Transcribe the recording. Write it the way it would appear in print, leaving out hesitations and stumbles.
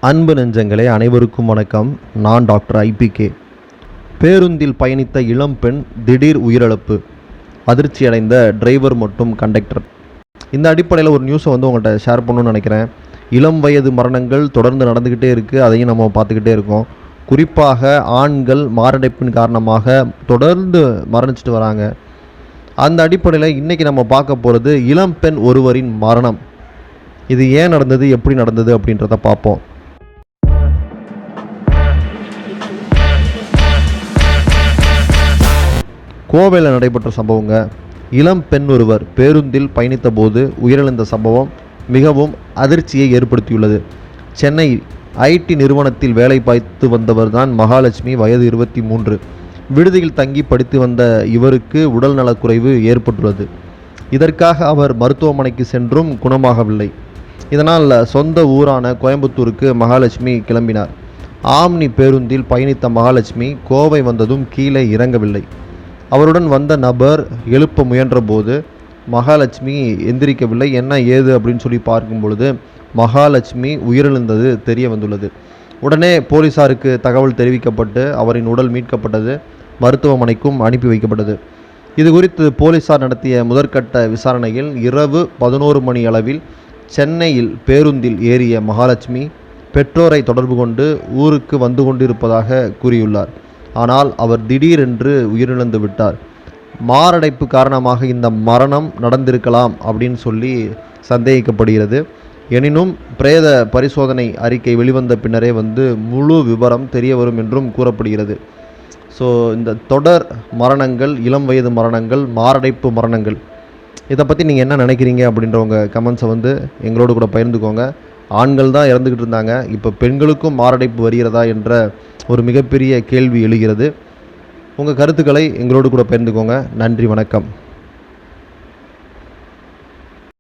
அன்பு நெஞ்சங்களே, அனைவருக்கும் வணக்கம். நான் டாக்டர் ஐபிகே. பேருந்தில் பயணித்த இளம் பெண் திடீர் உயிரிழப்பு, அதிர்ச்சியடைந்த டிரைவர் மற்றும் கண்டக்டர். இந்த அடிப்படையில் ஒரு நியூஸை உங்கள்கிட்ட ஷேர் பண்ணணும்னு நினைக்கிறேன். இளம் வயது மரணங்கள் தொடர்ந்து நடந்துக்கிட்டே இருக்குது, அதையும் நம்ம பார்த்துக்கிட்டே இருக்கோம். குறிப்பாக ஆண்கள் மாரடைப்பின் காரணமாக தொடர்ந்து மரணிச்சிட்டு வராங்க. அந்த அடிப்படையில் இன்றைக்கி நம்ம பார்க்க போகிறது இளம் பெண் ஒருவரின் மரணம். இது ஏன் நடந்தது, எப்படி நடந்தது அப்படின்றத பார்ப்போம். கோவையில் நடைபெற்ற சம்பவங்க. இளம் பெண் ஒருவர் பேருந்தில் பயணித்த போது உயிரிழந்த சம்பவம் மிகவும் அதிர்ச்சியை ஏற்படுத்தியுள்ளது. சென்னை ஐடி நிறுவனத்தில் வேலை பார்த்து வந்தவர் தான் மகாலட்சுமி, வயது 23. விடுதியில் தங்கி படித்து வந்த இவருக்கு உடல் நலக்குறைவு ஏற்பட்டுள்ளது. இதற்காக அவர் மருத்துவமனைக்கு சென்றும் குணமாகவில்லை. இதனால் சொந்த ஊரான கோயம்புத்தூருக்கு மகாலட்சுமி கிளம்பினார். ஆம்னி பேருந்தில் பயணித்த மகாலட்சுமி கோவை வந்ததும் கீழே இறங்கவில்லை. அவருடன் வந்த நபர் எழுப்ப முயன்ற போது மகாலட்சுமி எந்திரிக்கவில்லை. என்ன ஏது அப்படின்னு சொல்லி பார்க்கும் பொழுது மகாலட்சுமி உயிரிழந்தது தெரிய வந்துள்ளது. உடனே போலீசாருக்கு தகவல் தெரிவிக்கப்பட்டு அவரின் உடல் மீட்கப்பட்டது, மருத்துவமனைக்கும் அனுப்பி வைக்கப்பட்டது. இது குறித்து போலீசார் நடத்திய முதற்கட்ட விசாரணையில் இரவு 11 மணி அளவில் சென்னையில் பேருந்தில் ஏறிய மகாலட்சுமி பெற்றோரை தொடர்பு கொண்டு ஊருக்கு வந்து கொண்டிருப்பதாக கூறியுள்ளார். ஆனால் அவர் திடீரென்று உயிரிழந்து விட்டார். மாரடைப்பு காரணமாக இந்த மரணம் நடந்திருக்கலாம் அப்படின்னு சொல்லி சந்தேகிக்கப்படுகிறது. எனினும் பிரேத பரிசோதனை அறிக்கை வெளிவந்த பின்னரே முழு விவரம் தெரிய வரும் என்றும் கூறப்படுகிறது. ஸோ இந்த தொடர் மரணங்கள், இளம் வயது மரணங்கள், மாரடைப்பு மரணங்கள், இதை பற்றி நீங்கள் என்ன நினைக்கிறீங்க அப்படின்றவங்க கமெண்ட்ஸை எங்களோடு கூட பகிர்ந்துக்கோங்க. ஆண்கள் தான் இறந்துக்கிட்டு இருந்தாங்க, இப்போ பெண்களுக்கும் மாரடைப்பு வருகிறதா என்ற ஒரு மிகப்பெரிய கேள்வி எழுகிறது. உங்கள் கருத்துக்களை எங்களோடு கூட பகிர்ந்துக்கோங்க. நன்றி, வணக்கம்.